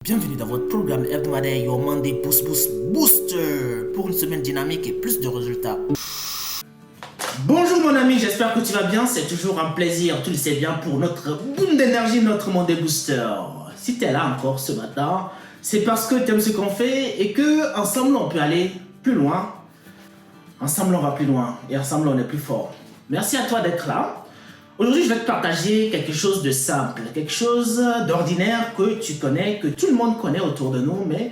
Bienvenue dans votre programme hebdomadaire Your Monday Boost Booster pour une semaine dynamique et plus de résultats. Bonjour mon ami, j'espère que tu vas bien. C'est toujours un plaisir, tu le sais bien, pour notre boom d'énergie, notre Monday Booster. Si tu es là encore ce matin, c'est parce que tu aimes ce qu'on fait et que ensemble on peut aller plus loin. Ensemble on va plus loin et ensemble on est plus fort. Merci à toi d'être là. Aujourd'hui, je vais te partager quelque chose de simple, quelque chose d'ordinaire que tu connais, que tout le monde connaît autour de nous, mais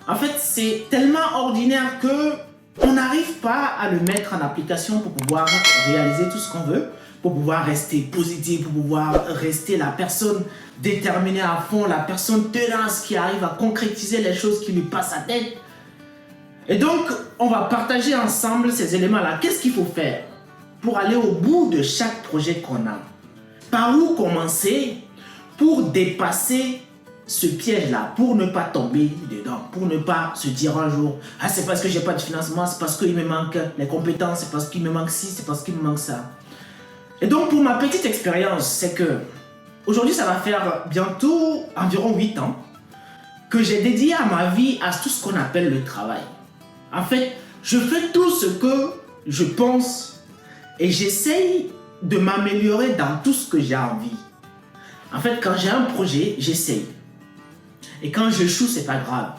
en fait, c'est tellement ordinaire que on n'arrive pas à le mettre en application pour pouvoir réaliser tout ce qu'on veut, pour pouvoir rester positif, pour pouvoir rester la personne déterminée à fond, la personne tenace qui arrive à concrétiser les choses qui lui passent à tête. Et donc, on va partager ensemble ces éléments-là. Qu'est-ce qu'il faut faire pour aller au bout de chaque projet qu'on a? Par où commencer pour dépasser ce piège-là, pour ne pas tomber dedans, pour ne pas se dire un jour « Ah, c'est parce que j'ai pas de financement, c'est parce qu'il me manque les compétences, c'est parce qu'il me manque ci, c'est parce qu'il me manque ça. » Et donc, pour ma petite expérience, c'est que aujourd'hui, ça va faire bientôt environ 8 ans que j'ai dédié à ma vie à tout ce qu'on appelle le travail. En fait, je fais tout ce que je pense et j'essaye de m'améliorer dans tout ce que j'ai envie. En fait, quand j'ai un projet, j'essaye. Et quand j'échoue, c'est pas grave.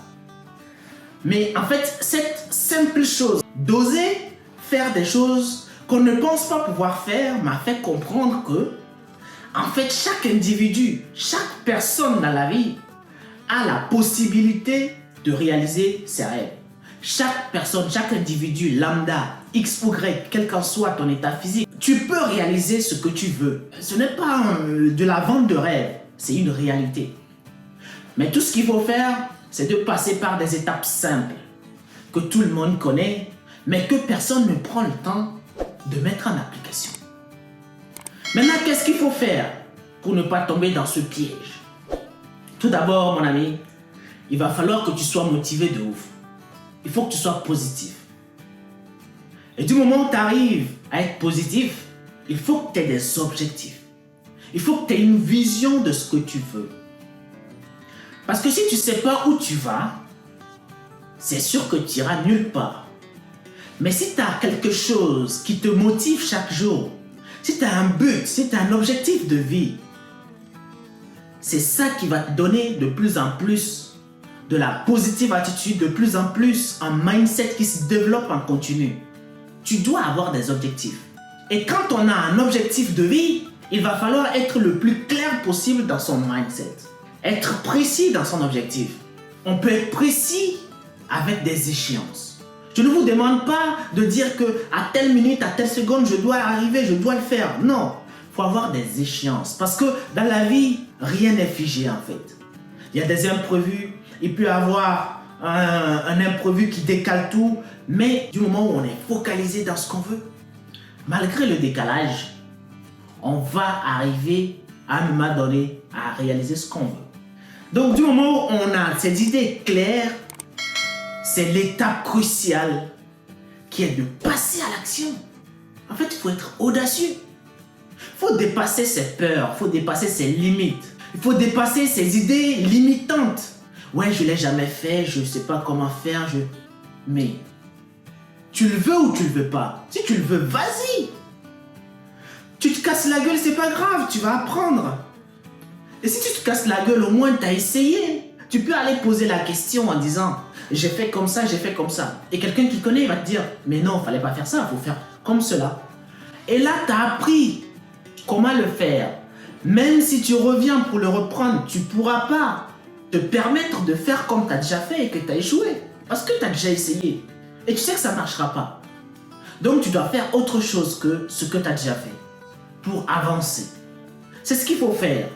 Mais en fait, cette simple chose d'oser faire des choses qu'on ne pense pas pouvoir faire m'a fait comprendre que, en fait, chaque individu, chaque personne dans la vie a la possibilité de réaliser ses rêves. Chaque personne, chaque individu lambda, X ou Y, quel qu'en soit ton état physique, tu peux réaliser ce que tu veux. Ce n'est pas de la vente de rêve, c'est une réalité. Mais tout ce qu'il faut faire, c'est de passer par des étapes simples, que tout le monde connaît, mais que personne ne prend le temps de mettre en application. Maintenant, qu'est-ce qu'il faut faire pour ne pas tomber dans ce piège? Tout d'abord, mon ami, il va falloir que tu sois motivé de ouf. Il faut que tu sois positif. Et du moment où tu arrives à être positif, il faut que tu aies des objectifs. Il faut que tu aies une vision de ce que tu veux. Parce que si tu ne sais pas où tu vas, c'est sûr que tu iras nulle part. Mais si tu as quelque chose qui te motive chaque jour, si tu as un but, si tu as un objectif de vie, c'est ça qui va te donner de plus en plus de la positive attitude, de plus en plus un mindset qui se développe en continu. Tu dois avoir des objectifs. Et quand on a un objectif de vie, il va falloir être le plus clair possible dans son mindset. Être précis dans son objectif. On peut être précis avec des échéances. Je ne vous demande pas de dire que à telle minute, à telle seconde, je dois arriver, je dois le faire. Non, il faut avoir des échéances. Parce que dans la vie, rien n'est figé en fait. Il y a des imprévus. Il peut y avoir un imprévu qui décale tout, mais du moment où on est focalisé dans ce qu'on veut, malgré le décalage, on va arriver à un moment donné à réaliser ce qu'on veut. Donc du moment où on a ces idées claires, c'est l'étape cruciale qui est de passer à l'action. En fait, il faut être audacieux. Il faut dépasser ses peurs, il faut dépasser ses limites, il faut dépasser ses idées limitantes. Ouais, je ne l'ai jamais fait, je ne sais pas comment faire, Mais tu le veux ou tu ne le veux pas? Si tu le veux, vas-y. Tu te casses la gueule, c'est pas grave, tu vas apprendre. Et si tu te casses la gueule, au moins tu as essayé. Tu peux aller poser la question en disant « J'ai fait comme ça, j'ai fait comme ça ». Et quelqu'un qui connaît, il va te dire « Mais non, il ne fallait pas faire ça, il faut faire comme cela ». Et là, tu as appris comment le faire. Même si tu reviens pour le reprendre, tu ne pourras pas te permettre de faire comme tu as déjà fait et que tu as échoué. Parce que tu as déjà essayé. Et tu sais que ça ne marchera pas. Donc tu dois faire autre chose que ce que tu as déjà fait pour avancer. C'est ce qu'il faut faire.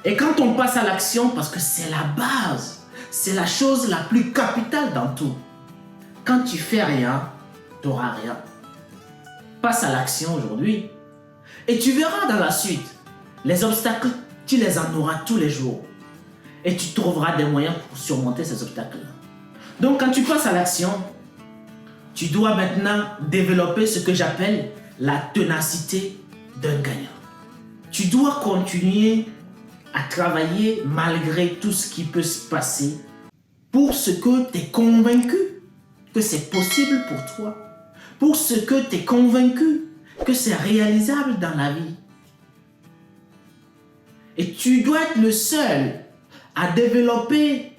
Et quand on passe à l'action, parce que c'est la base, c'est la chose la plus capitale dans tout. Quand tu fais rien, tu n'auras rien. Passe à l'action aujourd'hui. Et tu verras dans la suite, les obstacles, tu les en auras tous les jours. Et tu trouveras des moyens pour surmonter ces obstacles-là. Donc quand tu passes à l'action, tu dois maintenant développer ce que j'appelle la ténacité d'un gagnant. Tu dois continuer à travailler malgré tout ce qui peut se passer pour ce que tu es convaincu que c'est possible pour toi, pour ce que tu es convaincu que c'est réalisable dans la vie. Et tu dois être le seul à développer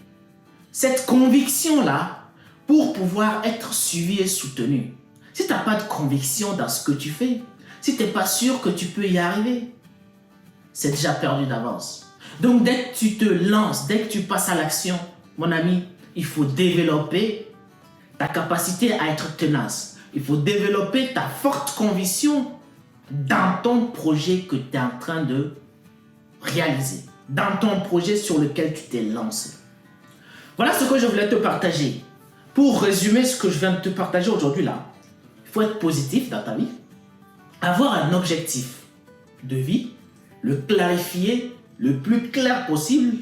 cette conviction-là pour pouvoir être suivi et soutenu. Si tu n'as pas de conviction dans ce que tu fais, si tu n'es pas sûr que tu peux y arriver, c'est déjà perdu d'avance. Donc dès que tu te lances, dès que tu passes à l'action, mon ami, il faut développer ta capacité à être tenace. Il faut développer ta forte conviction dans ton projet que tu es en train de réaliser, dans ton projet sur lequel tu t'es lancé. Voilà ce que je voulais te partager. Pour résumer ce que je viens de te partager aujourd'hui là, il faut être positif dans ta vie, avoir un objectif de vie, le clarifier le plus clair possible,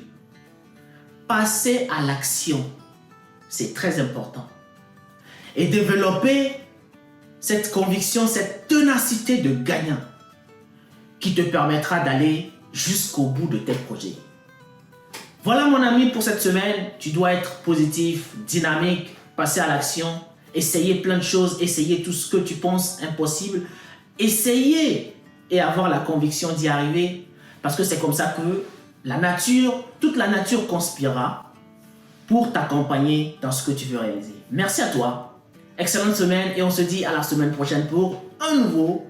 passer à l'action, c'est très important, et développer cette conviction, cette ténacité de gagnant qui te permettra d'aller jusqu'au bout de tes projets. Voilà mon ami pour cette semaine, tu dois être positif, dynamique, passer à l'action, essayer plein de choses, essayer tout ce que tu penses impossible, essayer et avoir la conviction d'y arriver parce que c'est comme ça que la nature, toute la nature conspirera pour t'accompagner dans ce que tu veux réaliser. Merci à toi, excellente semaine et on se dit à la semaine prochaine pour un nouveau